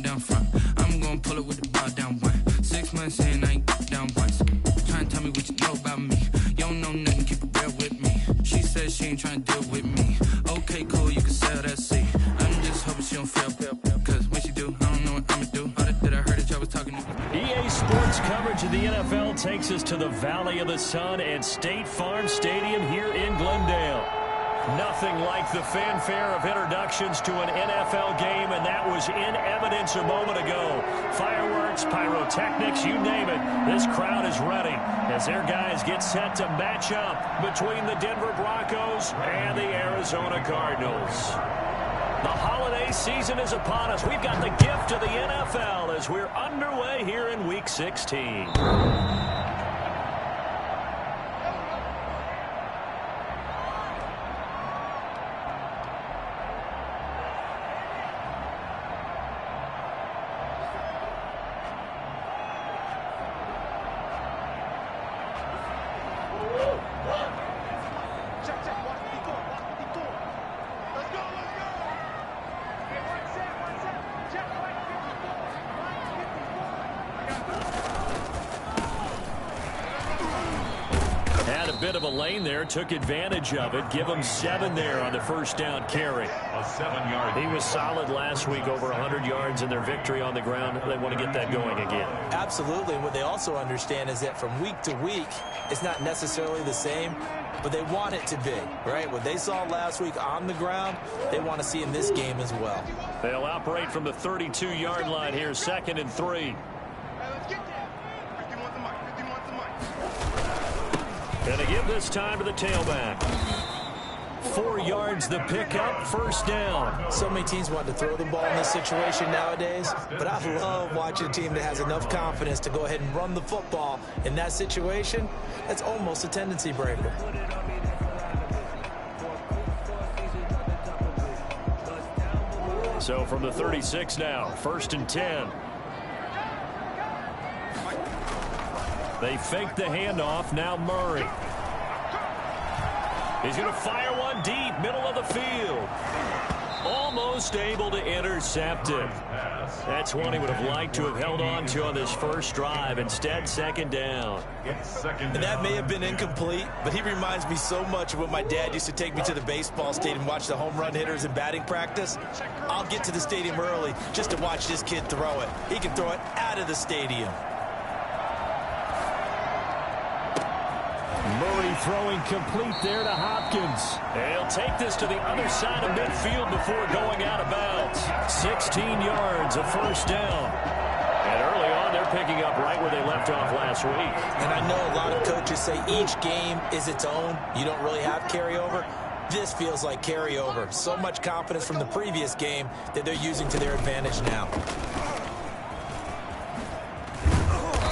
down front. I'm gonna pull it with the ball down one. 6 months in, I ain't down once. Trying to tell me what you know about me. You don't know nothing, keep it real with me. She says she ain't trying to deal with me. Okay, cool, you can sell that seat. I'm just hoping she don't feel. Cause when she do, I don't know what I'ma do. All that I heard that y'all was talking to. EA Sports coverage of the NFL takes us to the Valley of the Sun and State Farm Stadium here in Glendale. Nothing like the fanfare of introductions to an NFL game, and that was in evidence a moment ago. Fireworks, pyrotechnics, you name it. This crowd is ready as their guys get set to match up between the Denver Broncos and the Arizona Cardinals. The holiday season is upon us. We've got the gift of the NFL as we're underway here in Week 16. Bit of a lane there, took advantage of it. Give him 7 there on the first down carry. A 7-yard. He was solid last week, over 100 yards in their victory on the ground. They want to get that going again. Absolutely. And what they also understand is that from week to week, it's not necessarily the same, but they want it to be, right? What they saw last week on the ground, they want to see in this game as well. They'll operate from the 32-yard line here, 2nd and 3. And to give this time to the tailback. 4 yards the pickup, first down. So many teams want to throw the ball in this situation nowadays, but I love watching a team that has enough confidence to go ahead and run the football in that situation. That's almost a tendency breaker. So from the 36 now, 1st and 10. They fake the handoff. Now Murray. He's going to fire one deep, middle of the field. Almost able to intercept it. That's one he would have liked to have held on to on this first drive. Instead, 2nd down. And that may have been incomplete, but he reminds me so much of when my dad used to take me to the baseball stadium and watch the home run hitters in batting practice. I'll get to the stadium early just to watch this kid throw it. He can throw it out of the stadium. Murray throwing complete there to Hopkins. He'll take this to the other side of midfield before going out of bounds. 16 yards, a first down. And early on, they're picking up right where they left off last week. And I know a lot of coaches say each game is its own. You don't really have carryover. This feels like carryover. So much confidence from the previous game that they're using to their advantage now.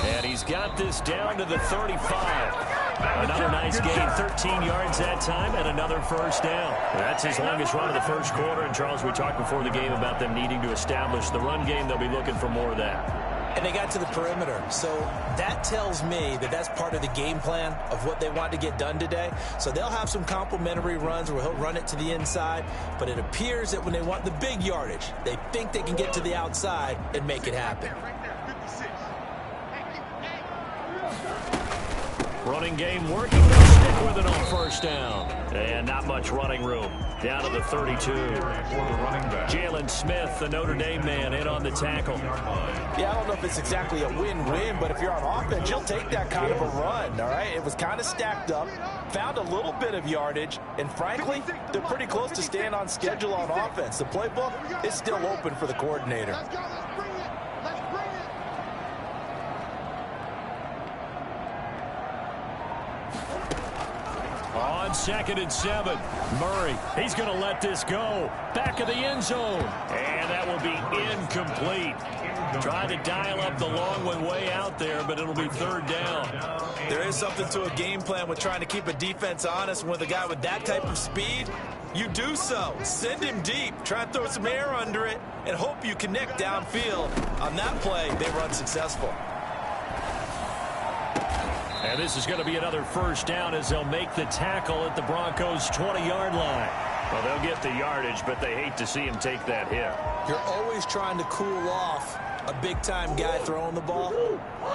And he's got this down to the 35. Another nice gain, 13 yards that time, and another first down. That's his longest run of the first quarter. And, Charles, we talked before the game about them needing to establish the run game. They'll be looking for more of that. And they got to the perimeter. So that tells me that that's part of the game plan of what they want to get done today. So they'll have some complementary runs where he'll run it to the inside. But it appears that when they want the big yardage, they think they can get to the outside and make it happen. Running game working. They'll stick with it on first down. And not much running room. Down to the 32. Jalen Smith, the Notre Dame man, in on the tackle. Yeah, I don't know if it's exactly a win-win, but if you're on offense, you'll take that kind of a run, all right? It was kind of stacked up, found a little bit of yardage, and frankly, they're pretty close to staying on schedule on offense. The playbook is still open for the coordinator. On 2nd and 7, Murray, he's going to let this go. Back of the end zone. And that will be incomplete. Trying to dial up the long one way out there, but it'll be 3rd down. There is something to a game plan with trying to keep a defense honest. With a guy with that type of speed, you do so. Send him deep. Try and throw some air under it and hope you connect downfield. On that play, they run successful. And this is going to be another first down as they'll make the tackle at the Broncos' 20-yard line. Well, they'll get the yardage, but they hate to see him take that hit. You're always trying to cool off a big-time guy throwing the ball,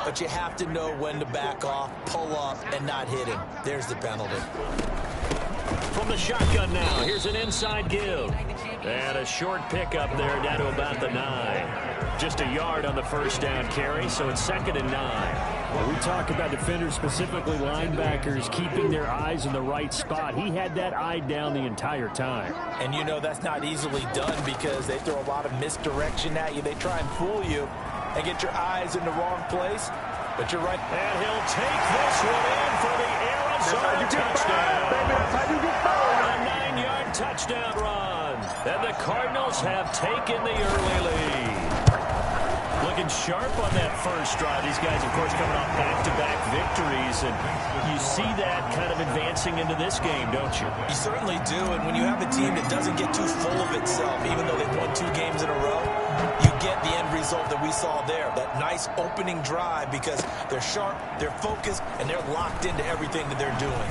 but you have to know when to back off, pull up, and not hit him. There's the penalty. From the shotgun now, here's an inside give. And a short pickup there down to about the 9. Just a yard on the first down carry, so it's 2nd and 9. Well, we talk about defenders, specifically linebackers, keeping their eyes in the right spot. He had that eye down the entire time. And you know that's not easily done because they throw a lot of misdirection at you. They try and fool you and get your eyes in the wrong place. But you're right. And he'll take this one in for the Arizona touchdown. A 9-yard touchdown run. And the Cardinals have taken the early lead. Looking sharp on that first drive. These guys, of course, coming off back-to-back victories. And you see that kind of advancing into this game, don't you? You certainly do. And when you have a team that doesn't get too full of itself, even though they've won 2 games in a row, you get the end result that we saw there. That nice opening drive because they're sharp, they're focused, and they're locked into everything that they're doing.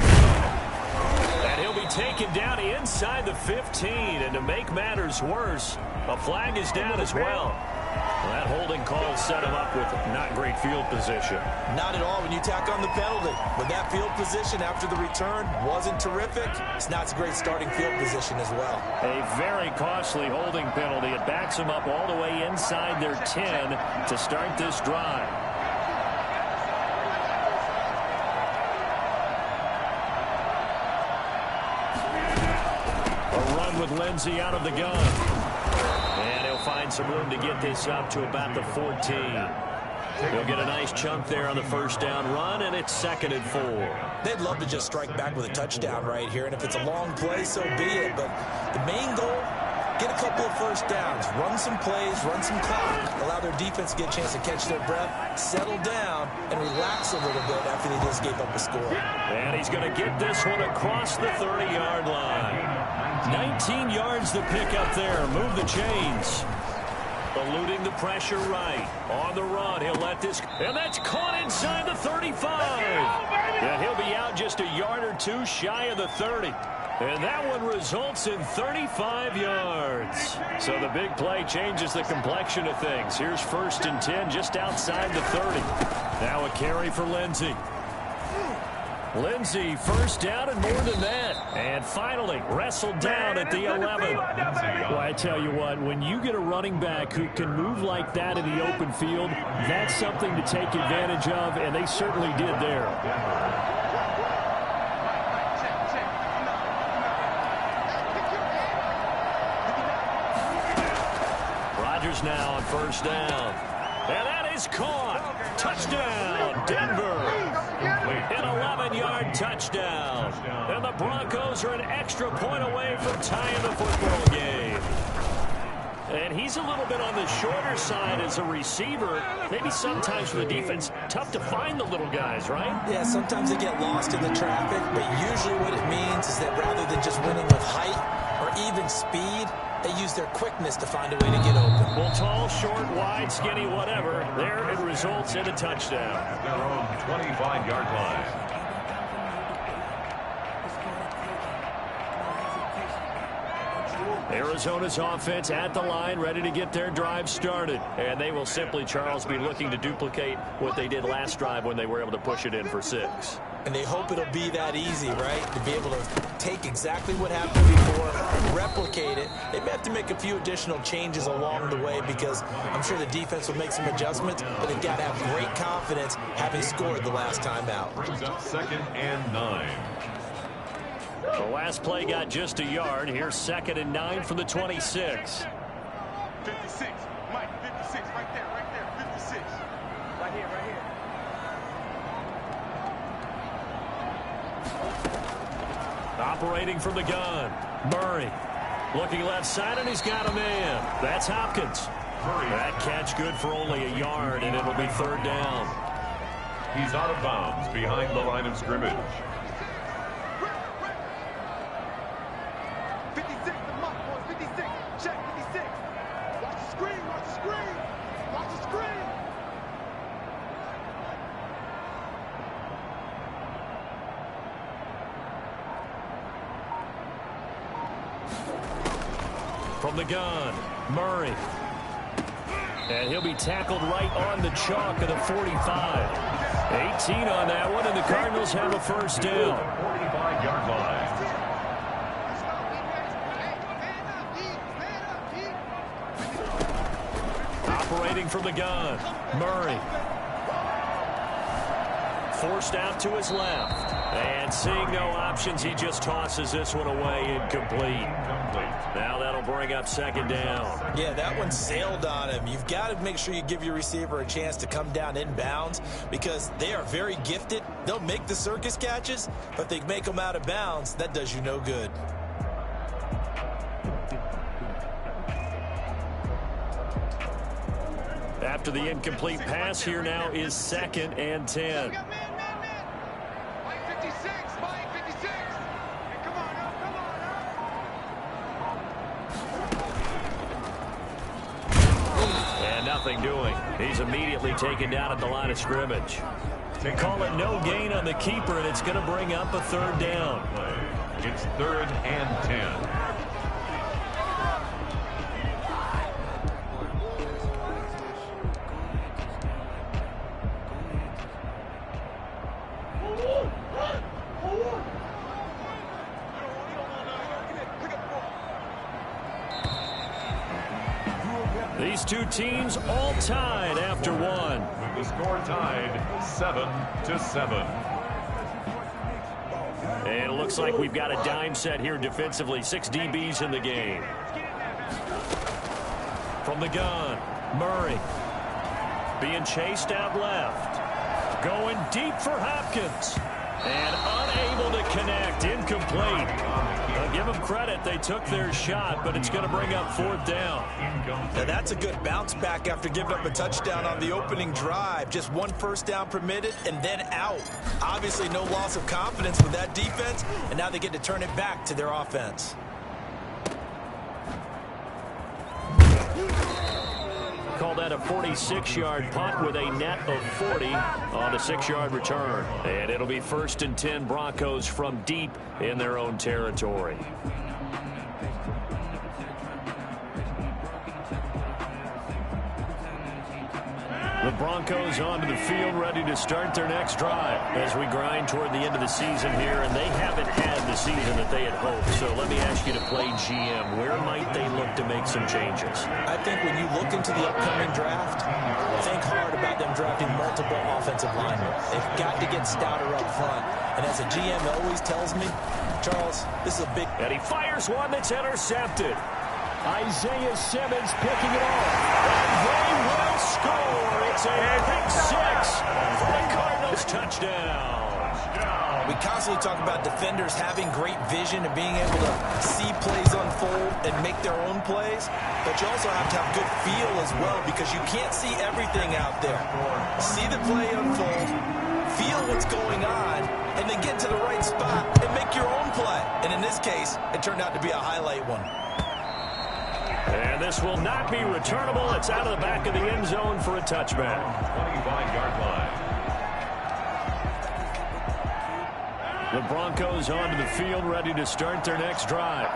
And he'll be taken down inside the 15. And to make matters worse, a flag is down as well. That holding call set him up with not great field position. Not at all when you tack on the penalty. But that field position after the return wasn't terrific. It's not a great starting field position as well. A very costly holding penalty. It backs them up all the way inside their 10 to start this drive. A run with Lindsey out of the gun. And he'll find some room to get this up to about the 14. He'll get a nice chunk there on the first down run, and it's 2nd and 4. They'd love to just strike back with a touchdown right here, and if it's a long play, so be it. But the main goal, get a couple of first downs, run some plays, run some clock, allow their defense to get a chance to catch their breath, settle down, and relax a little bit after they just gave up a score. And he's going to get this one across the 30-yard line. 19 yards to pick up there. Move the chains. Eluding the pressure right. On the run, he'll let this... And that's caught inside the 35. And he'll be out just a yard or 2 shy of the 30. And that one results in 35 yards. So the big play changes the complexion of things. Here's 1st and 10 just outside the 30. Now a carry for Lindsey. Lindsey, first down and more than that. And finally, wrestled down at the 11. Well, I tell you what, when you get a running back who can move like that in the open field, that's something to take advantage of, and they certainly did there. Rodgers now on first down. And that is caught. Touchdown, Denver. An 11-yard touchdown. And the Broncos are an extra point away from tying the football game. And he's a little bit on the shorter side as a receiver. Maybe sometimes for the defense, tough to find the little guys, right? Yeah, sometimes they get lost in the traffic, but usually what it means is that rather than just winning with height or even speed, they use their quickness to find a way to get open. Well, tall, short, wide, skinny, whatever, there it results in a touchdown. At their own 25-yard line. Arizona's offense at the line, ready to get their drive started. And they will simply, Charles, be looking to duplicate what they did last drive when they were able to push it in for 6. And they hope it'll be that easy, right? To be able to take exactly what happened before, replicate it. They may have to make a few additional changes along the way because I'm sure the defense will make some adjustments, but they've got to have great confidence having scored the last time out. Brings up 2nd and 9. The last play got just a yard. Here's 2nd and 9 from the 26. 56. Mike, 56. Right there. 56. Right here. Operating from the gun. Murray. Looking left side, and he's got a man. That's Hopkins. That catch good for only a yard, and it'll be 3rd down. He's out of bounds behind the line of scrimmage. 56. The mark, boys. 56. Check 56. Watch the screen. Watch the screen. From the gun, Murray. And he'll be tackled right on the chalk of the 45. 18 on that one, and the Cardinals have a first down. 45-yard line. Operating from the gun, Murray. Forced out to his left. And seeing no options, he just tosses this one away, incomplete. Now that'll bring up second down. Yeah, that one sailed on him. You've got to make sure you give your receiver a chance to come down inbounds because they are very gifted. They'll make the circus catches, but if they make them out of bounds, that does you no good. After the incomplete pass, here now is 2nd and 10. And nothing doing. He's immediately taken down at the line of scrimmage. They call it no gain on the keeper, and it's going to bring up a third down. It's 3rd and 10. These two teams all tied after one. The score tied 7-7. And it looks like we've got a dime set here defensively. 6 DBs in the game. From the gun, Murray. Being chased out left. Going deep for Hopkins. And unable to connect. Incomplete. I'll give them credit. They took their shot, but it's going to bring up 4th down. Now that's a good bounce back after giving up a touchdown on the opening drive. Just 1 first down permitted and then out. Obviously no loss of confidence with that defense, and now they get to turn it back to their offense. Call that a 46-yard punt with a net of 40 on a 6-yard return. And it'll be 1st and 10 Broncos from deep in their own territory. The Broncos onto the field ready to start their next drive as we grind toward the end of the season here, and they haven't had the season that they had hoped. So let me ask you to play GM. Where might they look to make some changes? I think when you look into the upcoming draft, think hard about them drafting multiple offensive linemen. They've got to get stouter up front. And as a GM always tells me, Charles, this is a big... And he fires one that's intercepted. Isaiah Simmons picking it off. And they will score. It's a pick 6 for the Cardinals touchdown. We constantly talk about defenders having great vision and being able to see plays unfold and make their own plays. But you also have to have good feel as well because you can't see everything out there. See the play unfold, feel what's going on, and then get to the right spot and make your own play. And in this case, it turned out to be a highlight one. And this will not be returnable. It's out of the back of the end zone for a touchback. 25-yard line. The Broncos onto the field ready to start their next drive.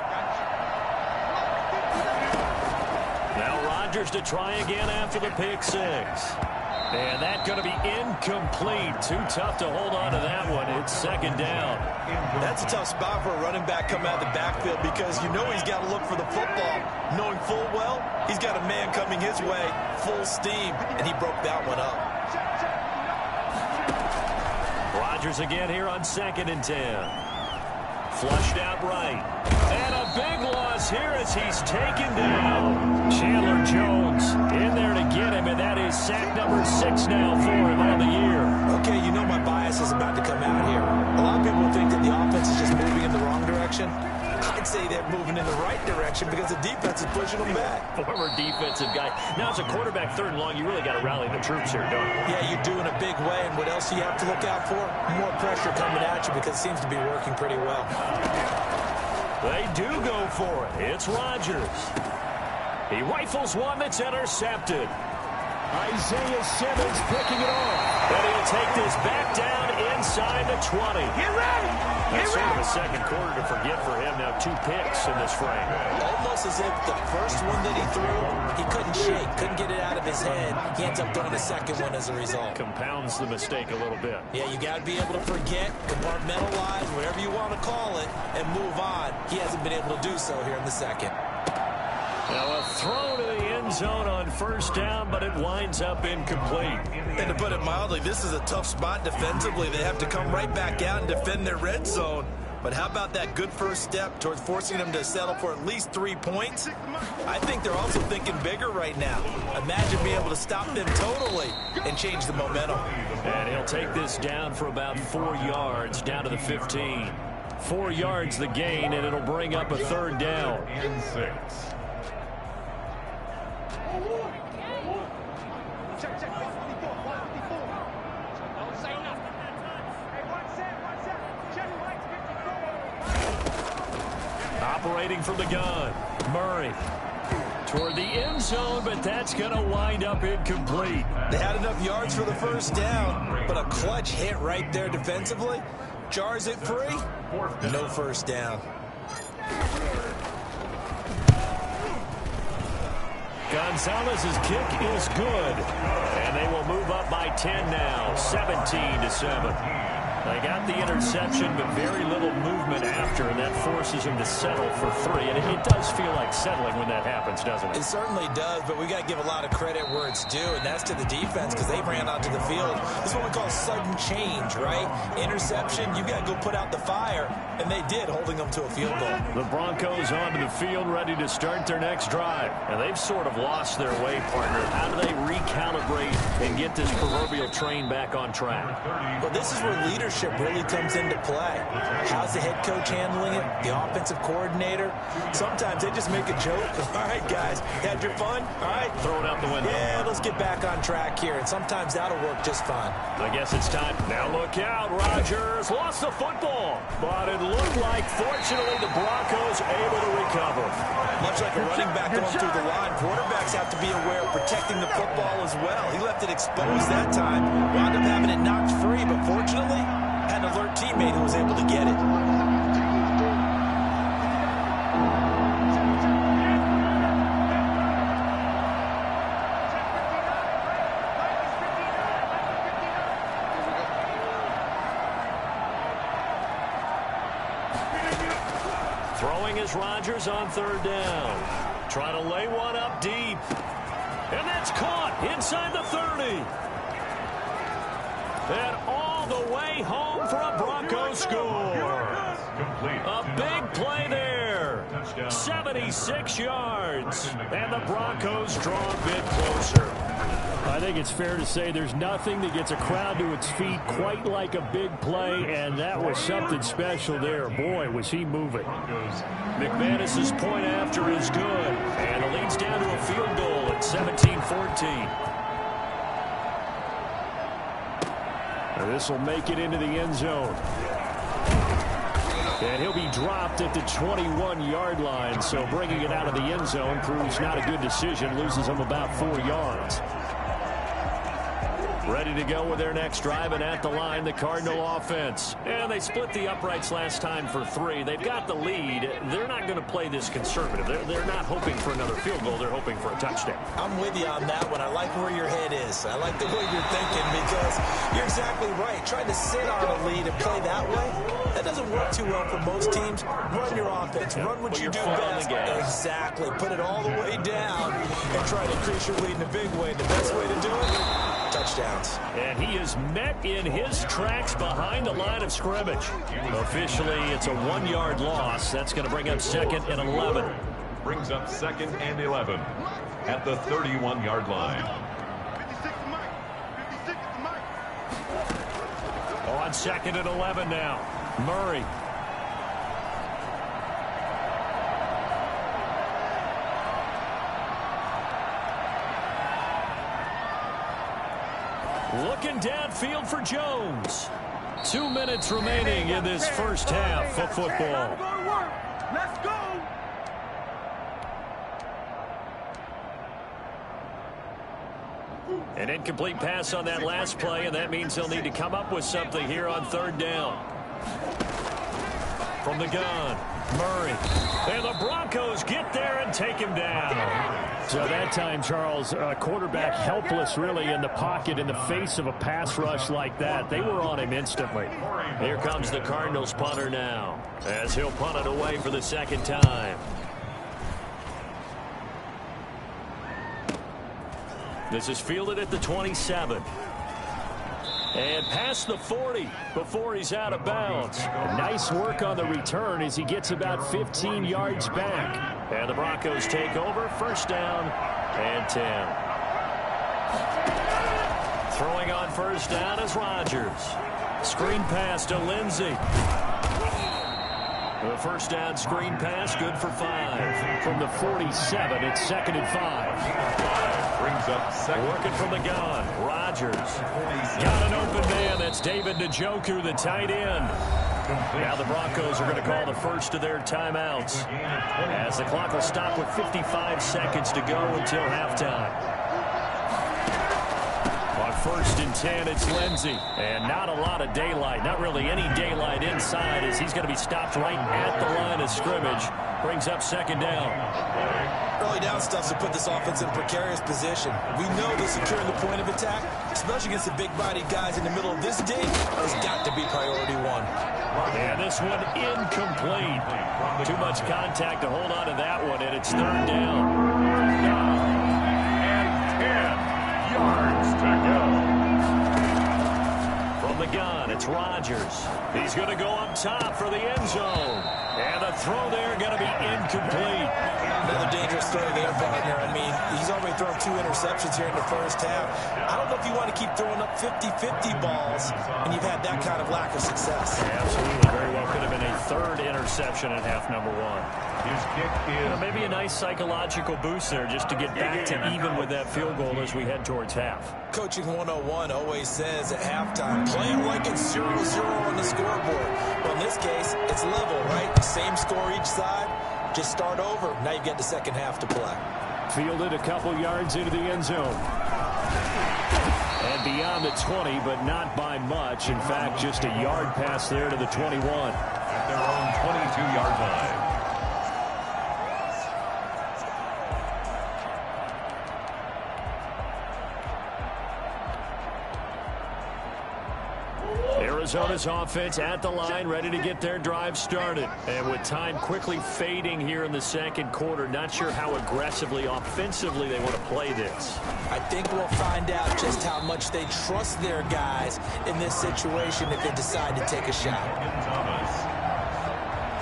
Now Rodgers to try again after the pick 6. And that's going to be incomplete. Too tough to hold on to that one. It's 2nd down. That's a tough spot for a running back coming out of the backfield because you know he's got to look for the football, knowing full well he's got a man coming his way, full steam, and he broke that one up. Rodgers again here on 2nd and 10. Flushed out right. And a big loss here as he's taken down. Chandler Jones in there to get him, and that is sack number 6 now for him on the year. Okay, you know my bias is about to come out here. A lot of people think that the offense is just moving in the wrong direction. I'd say they're moving in the right direction because the defense is pushing them back. Former defensive guy. Now, as a quarterback 3rd and long, you really got to rally the troops here, don't you? Yeah, you do in a big way, and what else do you have to look out for? More pressure coming at you because it seems to be working pretty well. They do go for it. It's Rodgers. He rifles one that's intercepted. Isaiah Simmons picking it off. And he'll take this back down inside the 20. Get ready! That's sort of a second quarter to forget for him. Now 2 picks in this frame. Almost as if the first one that he threw, he couldn't shake, couldn't get it out of his head. He ends up throwing a second one as a result. Compounds the mistake a little bit. Yeah, you got to be able to forget, compartmentalize, whatever you want to call it, and move on. He hasn't been able to do so here in the second. Now a throw to the end zone on first down, but it winds up incomplete. And to put it mildly, this is a tough spot defensively. They have to come right back out and defend their red zone. But how about that good first step towards forcing them to settle for at least 3 points? I think they're also thinking bigger right now. Imagine being able to stop them totally and change the momentum. And he'll take this down for about 4 yards, down to the 15. 4 yards the gain, and it'll bring up a third down. And 6. Check, 54, 54. Don't say nothing. Hey, one set. Check, right, 54. Operating from the gun, Murray. Toward the end zone, but that's going to wind up incomplete. They had enough yards for the first down, but a clutch hit right there defensively jars it free. No first down. Gonzalez's kick is good, and they will move up by 10 now, 17-7. They got the interception, but very little movement after, and that forces him to settle for 3. And it does feel like settling when that happens, doesn't it? It certainly does, but we got to give a lot of credit where it's due, and that's to the defense because they ran onto the field. This is what we call sudden change, right? Interception, you got to go put out the fire, and they did, holding them to a field goal. The Broncos onto the field, ready to start their next drive. And they've sort of lost their way, partner. How do they recalibrate and get this proverbial train back on track? Well, this is where leadership really comes into play. How's the head coach handling it? The offensive coordinator? Sometimes they just make a joke. All right, guys, had your fun? All right. Throw it out the window. Yeah, let's get back on track here. And sometimes that'll work just fine. I guess it's time. Now look out. Rodgers lost the football. But it looked like, fortunately, the Broncos able to recover. Much like a running back going through the line, quarterbacks have to be aware of protecting the football as well. He left it exposed that time. Wound up having it knocked free, but fortunately, had an alert teammate who was able to get it. Throwing is Rodgers on third down. Trying to lay one up deep. And that's caught inside the 30. And all the way home for a Broncos score. A big play there. 76 yards. And the Broncos draw a bit closer. I think it's fair to say there's nothing that gets a crowd to its feet quite like a big play, and that was something special there. Boy, was he moving. McManus's point after is good, and it leads down to a field goal at 17-14. This will make it into the end zone. And he'll be dropped at the 21-yard line, so bringing it out of the end zone proves not a good decision, loses him about 4 yards. Ready to go with their next drive, and at the line, the Cardinal offense. And they split the uprights last time for 3. They've got the lead. They're not going to play this conservative. They're not hoping for another field goal. They're hoping for a touchdown. I'm with you on that one. I like where your head is. I like the way you're thinking because you're exactly right. Trying to sit on a lead and play that way, that doesn't work too well for most teams. Run your offense. Run what you do best. Exactly. Put it all the way down and try to increase your lead in a big way. The best way to do it, touchdowns. And he is met in his tracks behind the line of scrimmage. Officially, it's a 1-yard loss. That's going to bring up second and 11. Brings up second and 11 at the 31-yard line. 56 to Mike. 56 to Mike. On second and 11 now. Murray. Looking downfield for Jones. 2 minutes remaining in this first half of football. Let's go. An incomplete pass on that last play, and that means they'll need to come up with something here on third down. From the gun, Murray. And the Broncos get there and take him down. So that time, Charles, quarterback helpless really in the pocket in the face of a pass rush like that. They were on him instantly. Here comes the Cardinals punter now, as he'll punt it away for the second time. This is fielded at the 27. And past the 40 before he's out of bounds. Nice work on the return as he gets about 15 yards back. And the Broncos take over, first down and 10. Throwing on first down is Rodgers. Screen pass to Lindsey. The first down screen pass, good for 5. From the 47, it's 2nd and 5. Brings up second. Working from the gun, Rodgers. Got an open man, that's David Njoku, the tight end. Now the Broncos are going to call the first of their timeouts, as the clock will stop with 55 seconds to go until halftime. On 1st and 10, it's Lindsey. And not a lot of daylight, not really any daylight inside, as he's going to be stopped right at the line of scrimmage. Brings up second down. Early down stuff to put this offense in a precarious position. We know that securing the point of attack, especially against the big-bodied guys in the middle of this dig, has got to be priority 1. And this one incomplete. Too much contact to hold on to that one, and it's 3rd down. And 10 yards to go. From the gun, it's Rodgers. He's going to go up top for the end zone. And the throw there going to be incomplete. Another dangerous throw there, partner. I mean, he's already thrown 2 interceptions here in the first half. I don't know if you want to keep throwing up 50-50 balls and you've had that kind of lack of success. Absolutely. Very well could have been a 3rd interception in half number 1. His kick is Maybe a nice psychological boost there just to get back to even with that field goal as we head towards half. Coaching 101 always says at halftime, play it like it's 0-0 on the scoreboard. Well, in this case, it's level, right? Same score each side. Just start over. Now you get the second half to play. Fielded a couple yards into the end zone. And beyond the 20, but not by much. In fact, just a yard pass there to the 21. at their own 22-yard line. Arizona's offense at the line, ready to get their drive started. And with time quickly fading here in the second quarter, not sure how aggressively, offensively they want to play this. I think we'll find out just how much they trust their guys in this situation if they decide to take a shot.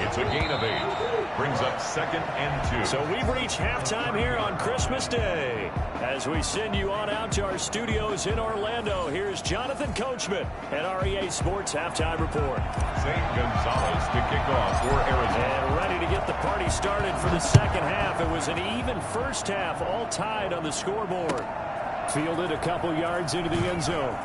It's a gain of 8. Brings up 2nd and 2. So we've reached halftime here on Christmas Day. As we send you on out to our studios in Orlando, here's Jonathan Coachman at REA Sports Halftime Report. St. Gonzalez to kick off for Arizona. And ready to get the party started for the second half. It was an even first half, all tied on the scoreboard. Fielded a couple yards into the end zone.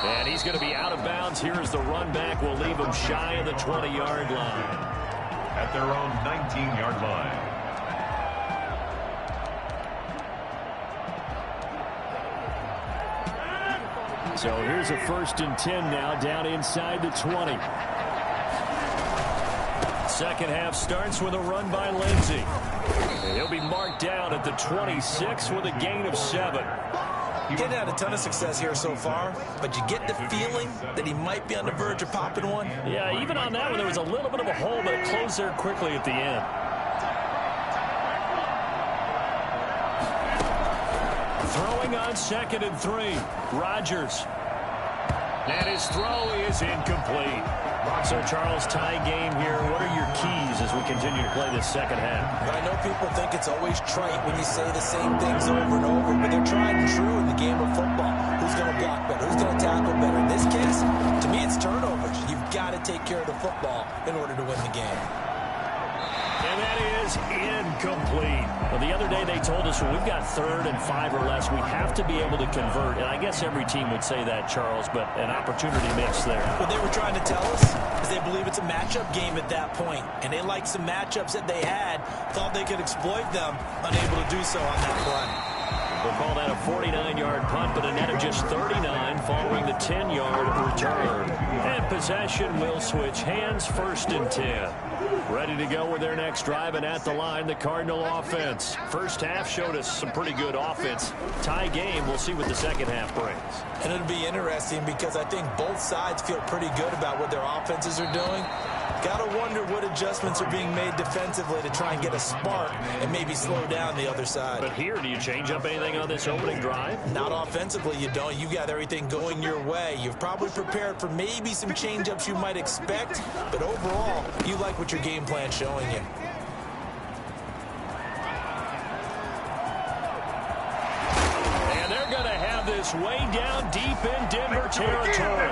And he's going to be out of bounds. Here as the run back will leave him shy of the 20-yard line. At their own 19-yard line. So here's a 1st and 10 now, down inside the 20. Second half starts with a run by Lindsey. And he'll be marked down at the 26 with a gain of 7. He didn't have a ton of success here so far, but you get the feeling that he might be on the verge of popping one. Yeah, even on that one, there was a little bit of a hole, but it closed there quickly at the end. Throwing on 2nd and 3, Rodgers. And his throw is incomplete. So, Charles, tie game here. What are your keys as we continue to play this second half? I know people think it's always trite when you say the same things over and over, but they're tried and true in the game of football. Who's going to block better? Who's going to tackle better? In this case, to me, it's turnovers. You've got to take care of the football in order to win the game. And that is incomplete. Well, the other day they told us when we've got 3rd and 5 or less, we have to be able to convert. And I guess every team would say that, Charles, but an opportunity missed there. What they were trying to tell us is they believe it's a matchup game at that point. And they liked some matchups that they had, thought they could exploit them, unable to do so on that play. We'll call that a 49-yard punt, but a net of just 39 following the 10-yard return. And possession will switch hands, 1st and 10. Ready to go with their next drive, and at the line, the Cardinal offense. First half showed us some pretty good offense. Tie game, we'll see what the second half brings. And it'll be interesting because I think both sides feel pretty good about what their offenses are doing. Got to wonder what adjustments are being made defensively to try and get a spark and maybe slow down the other side. But here, do you change up anything on this opening drive? Not offensively, you don't. You got everything going your way. You've probably prepared for maybe some change-ups you might expect, but overall, you like what your game plan's showing you. And they're going to have this way down deep in Denver territory.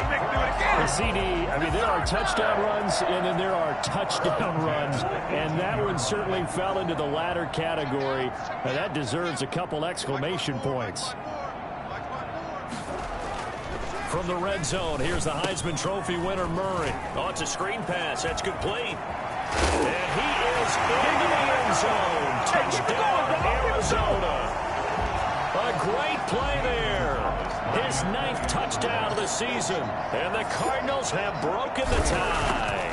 The CD, I mean, there are touchdown runs, and then there are touchdown runs, and that one certainly fell into the latter category. And that deserves a couple exclamation points. From the red zone, here's the Heisman Trophy winner, Murray. Oh, it's a screen pass. That's complete. And he is into the end zone. Touchdown, Arizona. A great play there. His 9th touchdown of the season. And the Cardinals have broken the tie.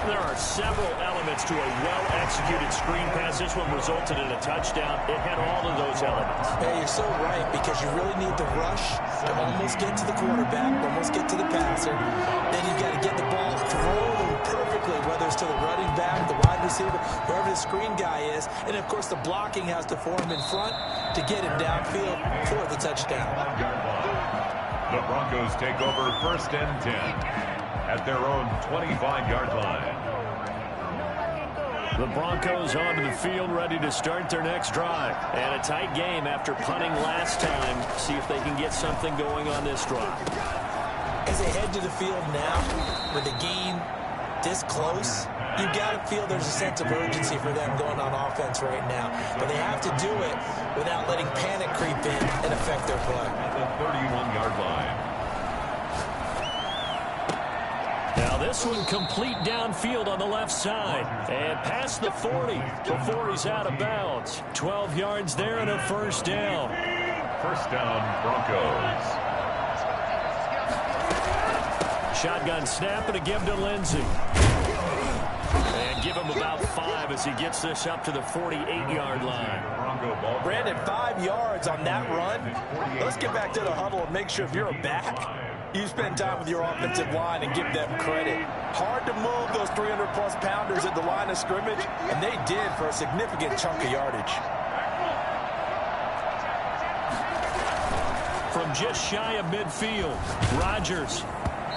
There are several elements to a well-executed screen pass. This one resulted in a touchdown. It had all of those elements. Hey, you're so right, because you really need the rush to almost get to the quarterback, almost get to the passer. Then you got to get the ball thrown perfectly, whether it's to the running back, the wide receiver, whoever the screen guy is. And, of course, the blocking has to form in front to get him downfield for the touchdown. The Broncos take over 1st and 10. At their own 25-yard line. The Broncos onto the field, ready to start their next drive. And a tight game after punting last time. See if they can get something going on this drive. As they head to the field now, with the game this close, you got to feel there's a sense of urgency for them going on offense right now. But they have to do it without letting panic creep in and affect their play. At the 31-yard line. Now this one complete downfield on the left side. And past the 40 before he's out of bounds. 12 yards there and a 1st down. 1st down, Broncos. Shotgun snap and a give to Lindsey. And give him about 5 as he gets this up to the 48-yard line. Brandon, 5 yards on that run. Let's get back to the huddle and make sure if you're a back, you spend time with your offensive line and give them credit. Hard to move those 300-plus pounders at the line of scrimmage, and they did for a significant chunk of yardage. From just shy of midfield, Rodgers.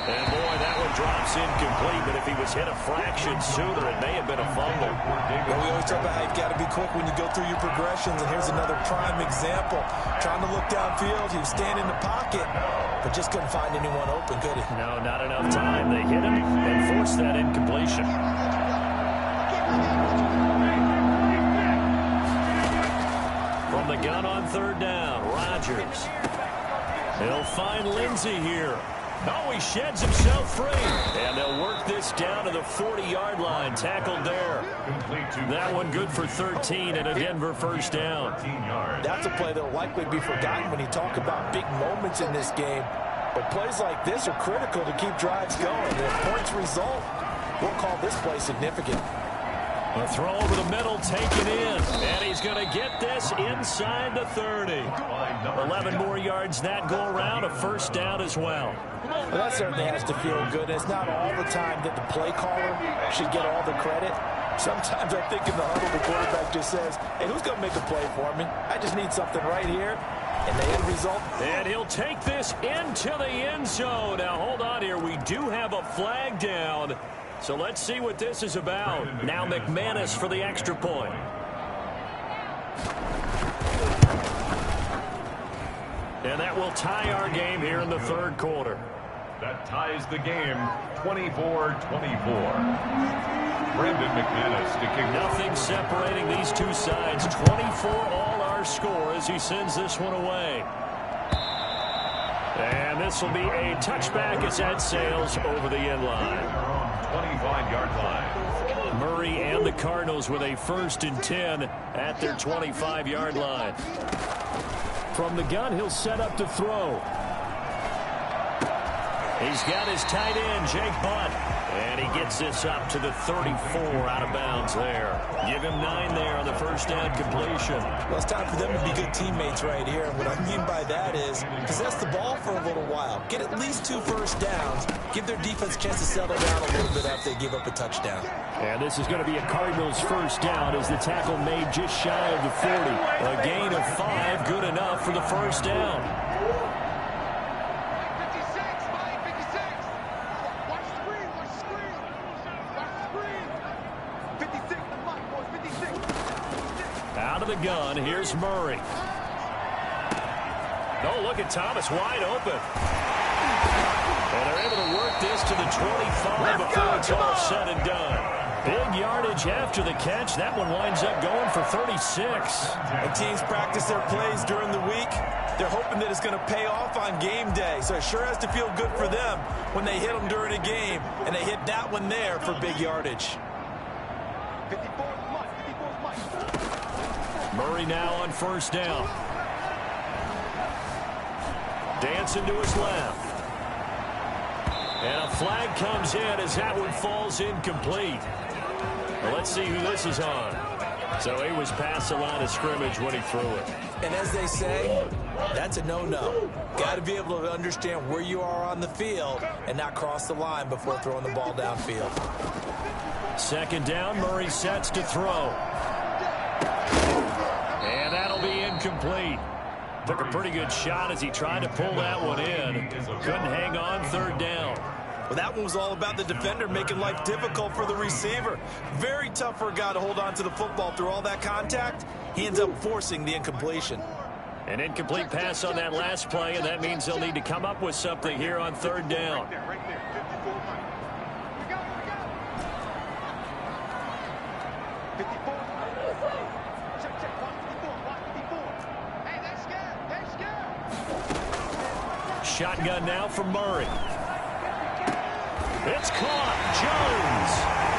And boy, that one drops incomplete, but if he was hit a fraction sooner, it may have been a fumble. Well, we always talk about how you've got to be quick when you go through your progressions, and here's another prime example. Trying to look downfield, he was standing in the pocket, but just couldn't find anyone open, could he? No, not enough time. They hit him and forced that incompletion. From the gun on 3rd down, Rodgers. He'll find Lindsey here. Oh, he sheds himself free. And they'll work this down to the 40-yard line. Tackled there. That one good for 13 and a Denver 1st down. That's a play that will likely be forgotten when you talk about big moments in this game. But plays like this are critical to keep drives going. And if points result, we'll call this play significant. A throw over the middle, taken in. And he's going to get this inside the 30. 11 more yards that go around, a 1st down as well. Well, that certainly has to feel good. It's not all the time that the play caller should get all the credit. Sometimes I think in the huddle, the quarterback just says, hey, who's going to make a play for me? I just need something right here. And the end result. And he'll take this into the end zone. Now, hold on here. We do have a flag down. So let's see what this is about. Now McManus for the extra point. And that will tie our game here in the 3rd quarter. That ties the game 24-24. Brandon McManus to kick. Nothing separating these two sides. 24 all our score as he sends this one away. And this will be a touchback as that sails over the end line. 25-yard line. Murray and the Cardinals with a 1st and 10 at their 25-yard line. From the gun, he'll set up to throw. He's got his tight end, Jake Butt. And he gets this up to the 34 out of bounds there. Give him 9 there on the first down completion. Well, it's time for them to be good teammates right here. And what I mean by that is possess the ball for a little while. Get at least 2 first downs. Give their defense a chance to settle down a little bit after they give up a touchdown. And this is going to be a Cardinals first down as the tackle made just shy of the 40. A gain of 5, good enough for the first down. Out of the gun, here's Murray. Oh, look at Thomas wide open. And they're able to work this to the 25 before it's all said and done. Big yardage after the catch. That one winds up going for 36. And teams practice their plays during the week. They're hoping that it's going to pay off on game day. So it sure has to feel good for them when they hit them during a game. And they hit that one there for big yardage. Murray now on first down. Dancing to his left. And a flag comes in as that one falls incomplete. Well, let's see who this is on. So he was past the line of scrimmage when he threw it. And as they say, that's a no-no. Got to be able to understand where you are on the field and not cross the line before throwing the ball downfield. Second down, Murray sets to throw. And that'll be incomplete. Took a pretty good shot as he tried to pull that one in. Couldn't hang on, third down. Well, that one was all about the defender making life difficult for the receiver. Very tough for a guy to hold on to the football through all that contact. He ends up forcing the incompletion. An incomplete pass on that last play, and that means they'll need to come up with something here on third down. Shotgun now from Murray. It's caught. Jones.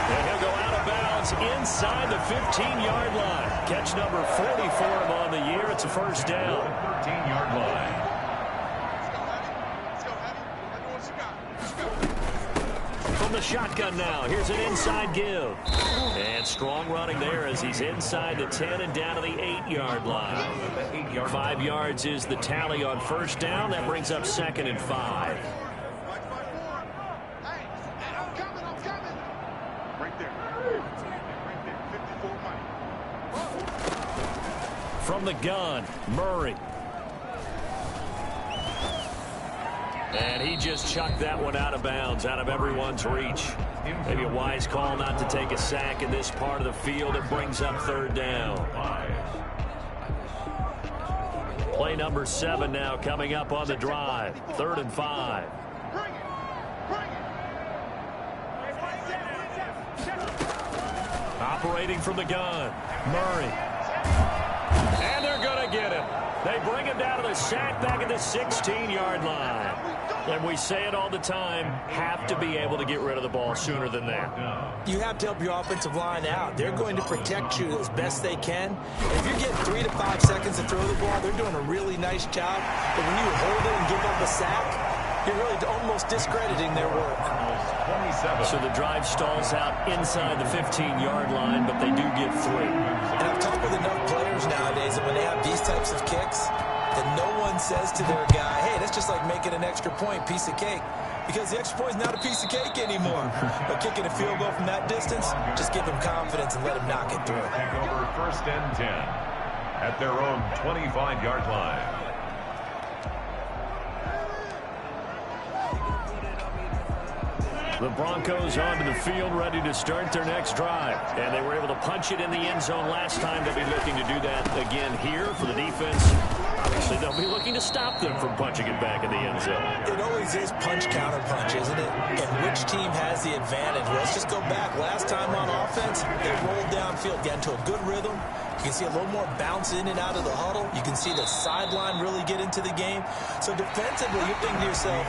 And he'll go out of bounds inside the 15-yard line. Catch number 40 for him on the year. It's a first down. 13-yard line. From the shotgun now, here's an inside give. And strong running there as he's inside the 10 and down to the 8-yard line. 5 yards is the tally on first down. That brings up second and 5. From the gun, Murray. And he just chucked that one out of bounds, out of everyone's reach. Maybe a wise call not to take a sack in this part of the field. It brings up third down. Play number 7 now coming up on the drive. 3rd and 5. Operating from the gun, Murray. And they're going to get him. They bring him down to the sack back at the 16-yard line. And we say it all the time, have to be able to get rid of the ball sooner than that. You have to help your offensive line out. They're going to protect you as best they can. And if you're getting 3 to 5 seconds to throw the ball, they're doing a really nice job. But when you hold it and give up a sack, you're really almost discrediting their work. So the drive stalls out inside the 15-yard line, but they do get 3. And I've talked with enough players nowadays that when they have these types of kicks, that no one says to their guy, hey, that's just like making an extra point, piece of cake. Because the extra point is not a piece of cake anymore. But kicking a field goal from that distance, just give them confidence and let them knock it through. Take over 1st and 10 at their own 25-yard line. The Broncos onto the field, ready to start their next drive. And they were able to punch it in the end zone last time. They'll be looking to do that again here for the defense. Obviously, they'll They'll be looking to stop them from punching it back in the end zone. It always is punch-counter-punch, isn't it? And which team has the advantage? Well, let's just go back. Last time on offense, they rolled downfield, got into a good rhythm. You can see a little more bounce in and out of the huddle. You can see the sideline really get into the game. So defensively, you're thinking to yourself,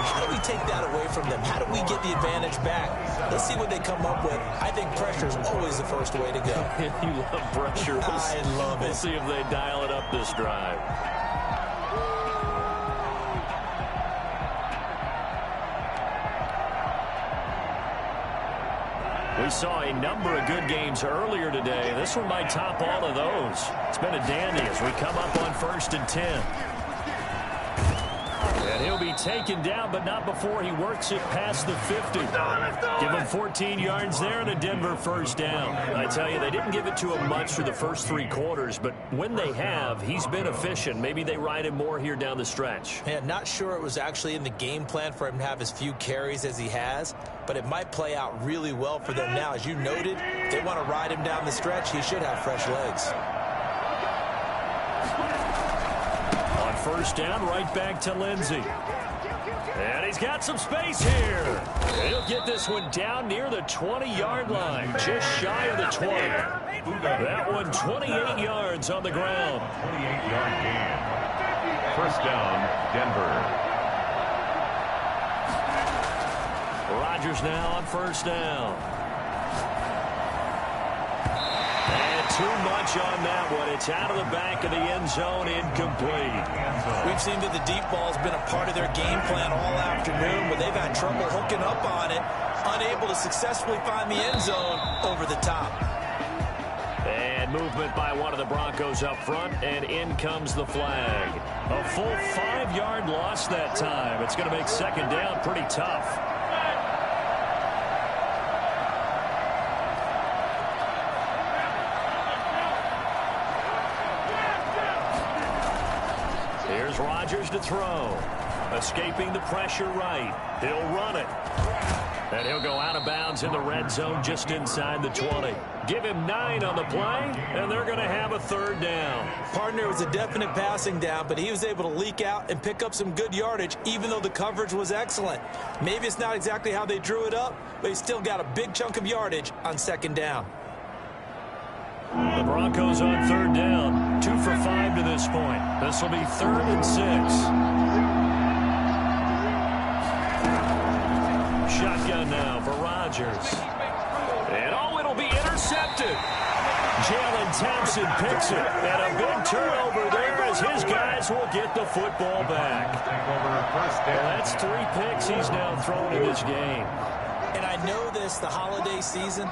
how do we take that away from them? How do we get the advantage back? Let's see what they come up with. I think pressure is always the first way to go. You love pressure. I love it. We'll see if they dial it up this drive. We saw a number of good games earlier today. This one might top all of those. It's been a dandy as we come up on 1st and 10. And he'll be taken down, but not before he works it past the 50. Give him 14 yards there and a Denver first down. I tell you, they didn't give it to him much for the first 3 quarters, but when they have, he's been efficient. Maybe they ride him more here down the stretch. Yeah, not sure it was actually in the game plan for him to have as few carries as he has, but it might play out really well for them now. As you noted, they want to ride him down the stretch. He should have fresh legs. On first down, right back to Lindsey. And he's got some space here. He'll get this one down near the 20-yard line, just shy of the 20. That one 28 yards on the ground. 28-yard gain. First down, Denver. Rodgers now on first down. And too much on that one. It's out of the back of the end zone, incomplete. We've seen that the deep ball has been a part of their game plan all afternoon, but they've had trouble hooking up on it, unable to successfully find the end zone over the top. And movement by one of the Broncos up front, and in comes the flag. A full 5-yard loss that time. It's going to make second down pretty tough. Here's Rodgers to throw. Escaping the pressure right. He'll run it. And he'll go out of bounds in the red zone just inside the 20. Give him 9 on the play, and they're going to have a third down. Partner was a definite passing down, but he was able to leak out and pick up some good yardage, even though the coverage was excellent. Maybe it's not exactly how they drew it up, but he still got a big chunk of yardage on second down. The Broncos on third down. 2 for 5 to this point. This will be 3rd and 6. Shotgun now for Rodgers. And it'll be intercepted. Jalen Thompson picks it. And a big turnover there as his guys will get the football back. Well, that's 3 picks he's now thrown in this game. And I know this, the holiday season,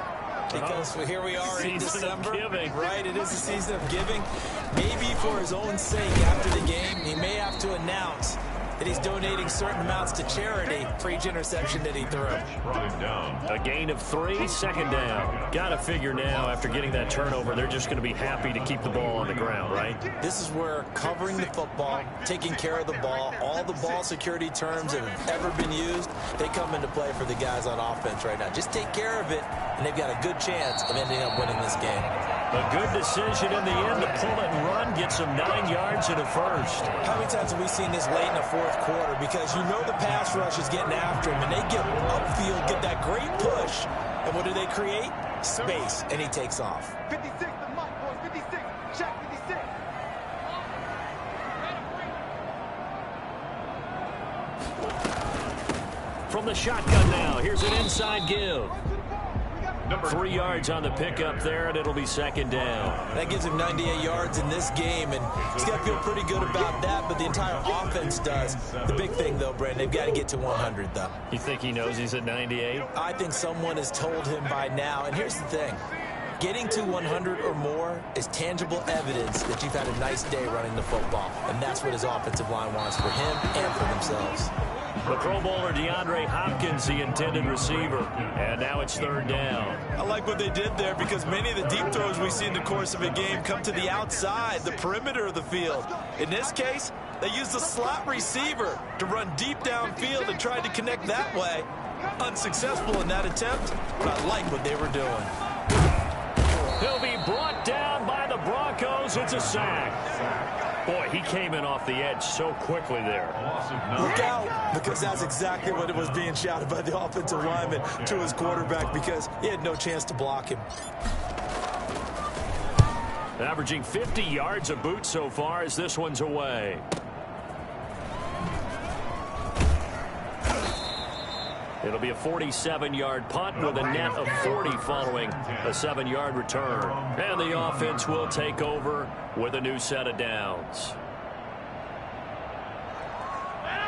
because here we are in December, right? It is the season of giving. Maybe for his own sake after the game, he may have to announce that he's donating certain amounts to charity for each interception that he threw. A gain of 3, second down. Got to figure now, after getting that turnover, they're just going to be happy to keep the ball on the ground, right? This is where covering the football, taking care of the ball, all the ball security terms that have ever been used, they come into play for the guys on offense right now. Just take care of it, and they've got a good chance of ending up winning this game. A good decision in the end to pull it and run, get some 9 yards and a first. How many times have we seen this late in the fourth quarter? Because you know the pass rush is getting after him, and they get upfield, get that great push, and what do they create? Space, and he takes off. 56, the mic, boys, 56, check 56. From the shotgun now, here's an inside give. 3 yards on the pickup there, and it'll be second down. That gives him 98 yards in this game, and he's got to feel pretty good about that, but the entire offense does. The big thing, though, Brandon, they've got to get to 100, though. You think he knows he's at 98? I think someone has told him by now, and here's the thing. Getting to 100 or more is tangible evidence that you've had a nice day running the football, and that's what his offensive line wants for him and for themselves. The Pro Bowler DeAndre Hopkins, the intended receiver. And now it's third down. I like what they did there because many of the deep throws we see in the course of a game come to the outside, the perimeter of the field. In this case, they used the slot receiver to run deep downfield and tried to connect that way. Unsuccessful in that attempt, but I like what they were doing. He'll be brought down by the Broncos. It's a sack. Boy, he came in off the edge so quickly there. Look out, because that's exactly what it was being shouted by the offensive lineman to his quarterback, because he had no chance to block him. Averaging 50 yards a boot so far as this one's away. It'll be a 47-yard punt with a net of 40 following a 7-yard return. And the offense will take over with a new set of downs.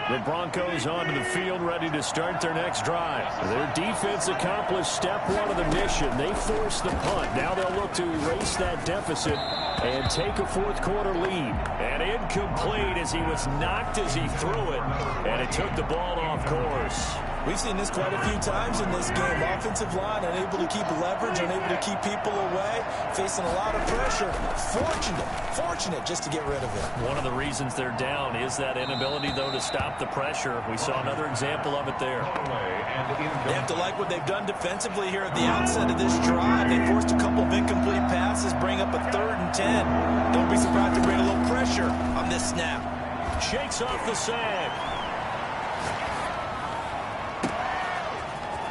The Broncos onto the field ready to start their next drive. Their defense accomplished step one of the mission. They forced the punt. Now they'll look to erase that deficit and take a fourth-quarter lead. And incomplete as he was knocked as he threw it. And it took the ball off course. We've seen this quite a few times in this game. Offensive line unable to keep leverage, unable to keep people away, facing a lot of pressure. Fortunate just to get rid of it. One of the reasons they're down is that inability, though, to stop the pressure. We saw another example of it there. They have to like what they've done defensively here at the outset of this drive. They forced a couple of incomplete passes, bring up a 3rd and 10. Don't be surprised to bring a little pressure on this snap. Shakes off the sag.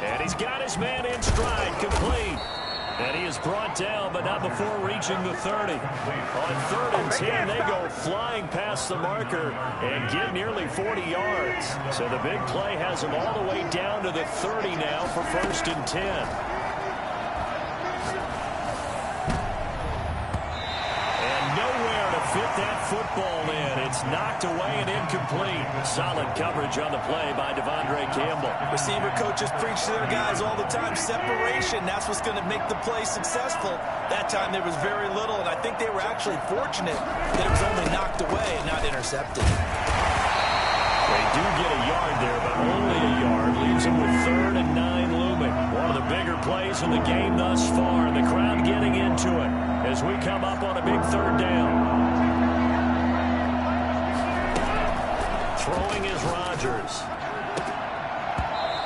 And he's got his man in stride, complete. And he is brought down, but not before reaching the 30. On 3rd and 10, they go flying past the marker and get nearly 40 yards. So the big play has them all the way down to the 30 now for 1st and 10. Fit that football in. It's knocked away and incomplete. Solid coverage on the play by Devondre Campbell. Receiver coaches preach to their guys all the time. Separation, that's what's going to make the play successful. That time there was very little, and I think they were actually fortunate that it was only knocked away and not intercepted. They do get a yard there, but only a yard. Leaves them with 3rd and 9 looming. One of the bigger plays in the game thus far, and the crowd getting into it as we come up on a big 3rd down. Throwing is Rodgers.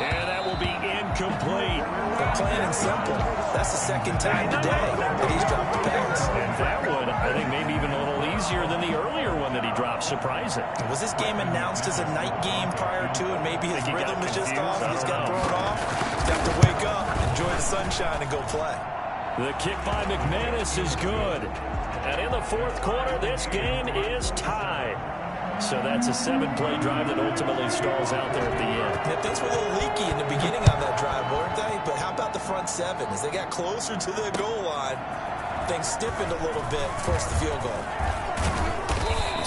And that will be incomplete. But plain and simple, that's the 2nd time today that he's dropped the pass. And that one, I think, maybe even a little easier than the earlier one that he dropped. Surprising. Was this game announced as a night game prior to, and maybe his rhythm is just off? He's got thrown off. He's got to wake up, enjoy the sunshine, and go play. The kick by McManus is good. And in the 4th quarter, this game is tied. So that's a 7-play drive that ultimately stalls out there at the end. Yeah, things were a little leaky in the beginning on that drive, weren't they? But how about the front 7? As they got closer to the goal line, things stiffened a little bit, forced the field goal.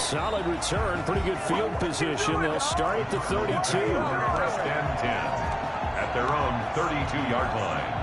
Solid return, pretty good field position. They'll start at the 32. 1st and 10 at their own 32-yard line.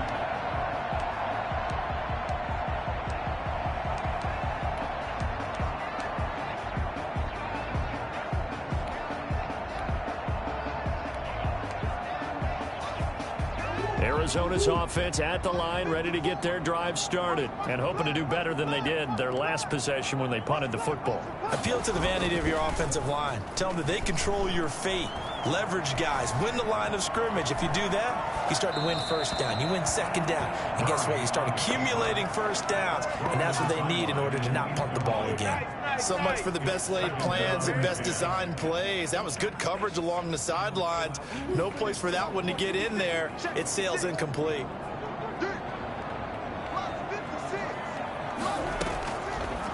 Arizona's offense at the line, ready to get their drive started and hoping to do better than they did their last possession when they punted the football. Appeal to the vanity of your offensive line. Tell them that they control your fate. Leverage guys. Win the line of scrimmage. If you do that, you start to win 1st down. You win 2nd down. And guess what? You start accumulating 1st downs. And that's what they need in order to not punt the ball again. So much for the best laid plans and best designed plays. That was good coverage along the sidelines. No place for that one to get in there. It sails incomplete.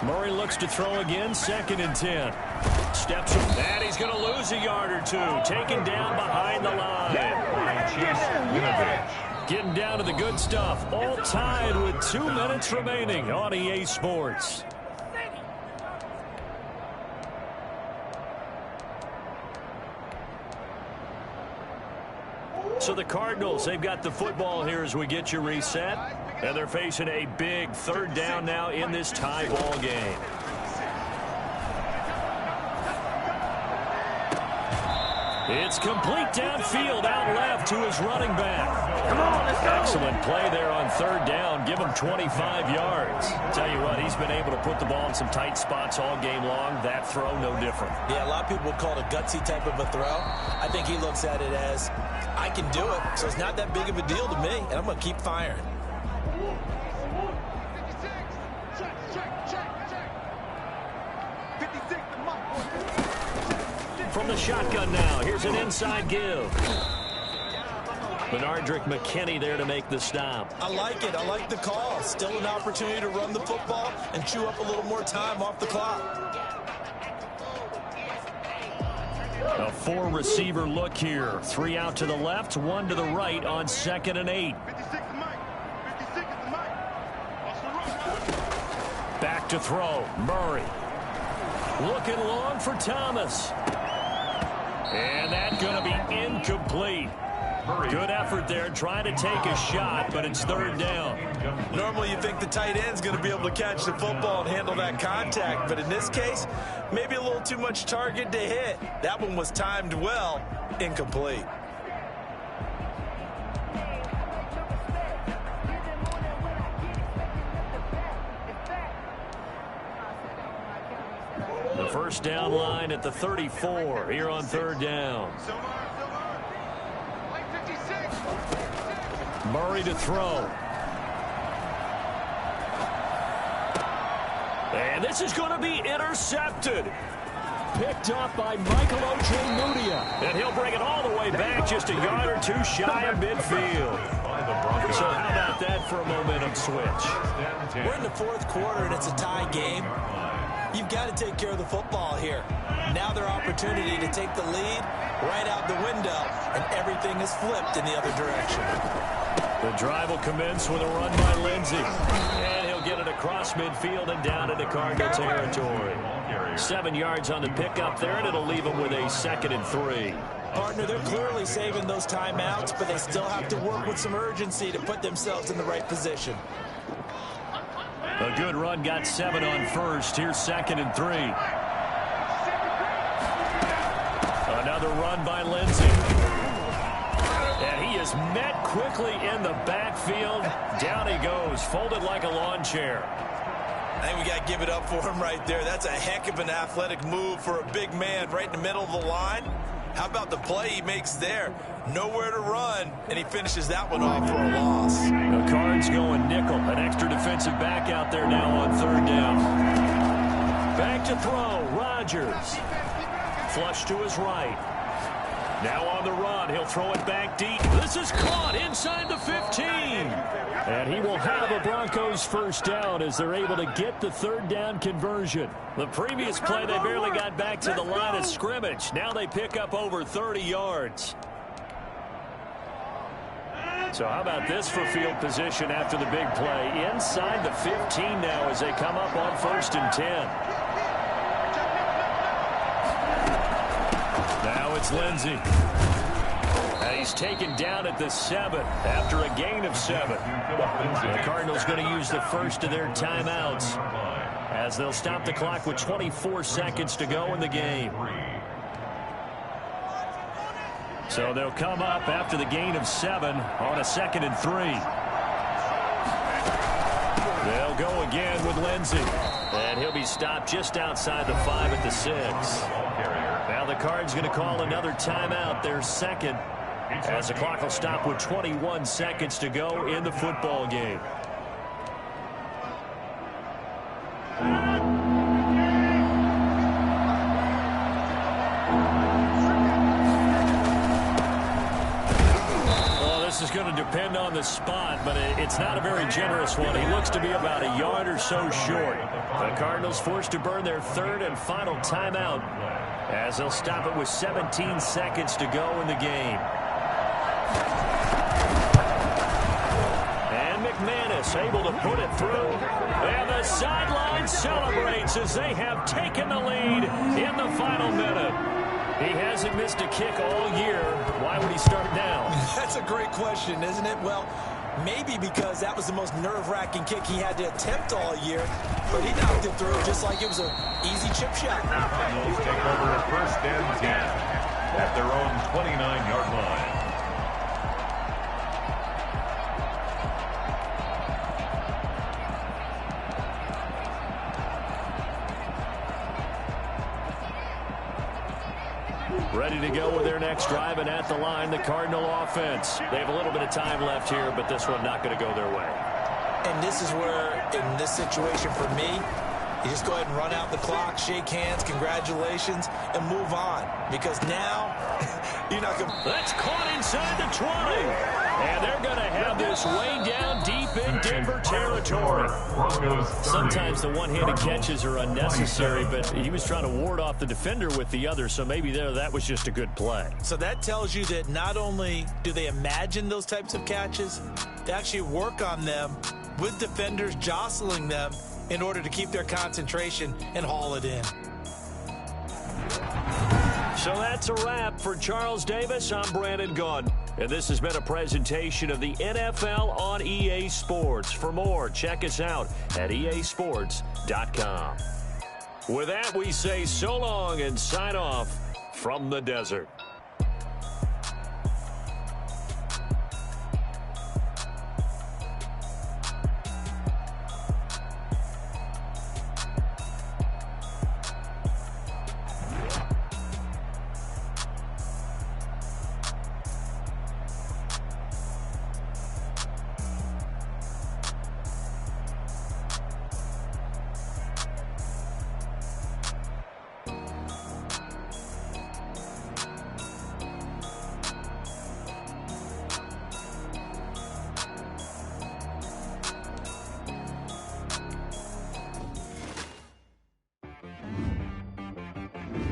Murray looks to throw again, 2nd and 10. Steps up, and he's going to lose a yard or two. Taken down behind the line. Getting down to the good stuff. All tied with 2 minutes remaining on EA Sports. So the Cardinals, they've got the football here as we get you reset. And they're facing a big 3rd down now in this tie ball game. It's complete downfield, out left to his running back. Come on, let's go. Excellent play there on 3rd down. Give him 25 yards. Tell you what, he's been able to put the ball in some tight spots all game long. That throw, no different. Yeah, a lot of people would call it a gutsy type of a throw. I think he looks at it as, I can do it, so it's not that big of a deal to me, and I'm going to keep firing. Check. 56, the the shotgun now. Here's an inside give. Benardrick McKinney there to make the stop. I like it. I like the call. Still an opportunity to run the football and chew up a little more time off the clock. A 4-receiver look here. 3 out to the left, 1 to the right on 2nd and 8. 56 is Mike. 56 is Mike. Back to throw. Murray. Looking long for Thomas. And that's going to be incomplete. Good effort there trying to take a shot, but it's 3rd down. Normally you think the tight end's going to be able to catch the football and handle that contact, but in this case, maybe a little too much target to hit. That one was timed well, incomplete. The first down line at the 34 here on 3rd down. Murray to throw. And this is going to be intercepted. Picked up by Michael Ojemudia. And he'll bring it all the way back just a yard or 2 shy of midfield. So how about that for a momentum switch? We're in the 4th quarter and it's a tie game. You've got to take care of the football here. Now their opportunity to take the lead right out the window, and everything is flipped in the other direction. The drive will commence with a run by Lindsey. And he'll get it across midfield and down into Cardinal territory. 7 yards on the pickup there, and it'll leave him with a 2nd and 3. Partner, they're clearly saving those timeouts, but they still have to work with some urgency to put themselves in the right position. A good run got 7 on first. Here's 2nd and 3. Another run by Lindsey. And he is met quickly in the backfield. Down he goes, folded like a lawn chair. I think we got to give it up for him right there. That's a heck of an athletic move for a big man right in the middle of the line. How about the play he makes there? Nowhere to run, and he finishes that one off for a loss. The Cards going nickel. An extra defensive back out there now on 3rd down. Back to throw. Rodgers. Flush to his right. Now on the run. He'll throw it back deep. This is caught inside the 15. And he will have a Broncos first down as they're able to get the 3rd down conversion. The previous play, they barely got back to the line of scrimmage. Now they pick up over 30 yards. So how about this for field position after the big play? Inside the 15 now as they come up on 1st and 10. Now it's Lindsey. And he's taken down at the 7 after a gain of 7. The Cardinals going to use the first of their timeouts as they'll stop the clock with 24 seconds to go in the game. So they'll come up after the gain of 7 on a 2nd and 3. They'll go again with Lindsey. And he'll be stopped just outside the 5 at the 6. Now the Cards going to call another timeout, their 2nd, as the clock will stop with 21 seconds to go in the football game. This is going to depend on the spot, but it's not a very generous one. He looks to be about a yard or so short. The Cardinals forced to burn their 3rd and final timeout as they'll stop it with 17 seconds to go in the game. And McManus able to put it through. And the sideline celebrates as they have taken the lead in the final minute. He hasn't missed a kick all year. Why would he start now? That's a great question, isn't it? Well, maybe because that was the most nerve-wracking kick he had to attempt all year, but he knocked it through just like it was an easy chip shot. Cardinals take over 1st and 10 at their own 29-yard line. Ready to go with their next drive, and at the line, the Cardinal offense. They have a little bit of time left here, but this one not going to go their way. And this is where, in this situation for me, You just go ahead and run out the clock, shake hands, congratulations, and move on. Because now, you're not going to... That's caught inside the 20. And they're going to have this way down deep in Denver territory. Sometimes the one-handed catches are unnecessary, but he was trying to ward off the defender with the other, so maybe that was just a good play. So that tells you that not only do they imagine those types of catches, they actually work on them with defenders jostling them in order to keep their concentration and haul it in. So that's a wrap for Charles Davis. I'm Brandon Gunn. And this has been a presentation of the NFL on EA Sports. For more, check us out at easports.com. With that, we say so long and sign off from the desert.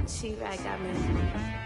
She right got me.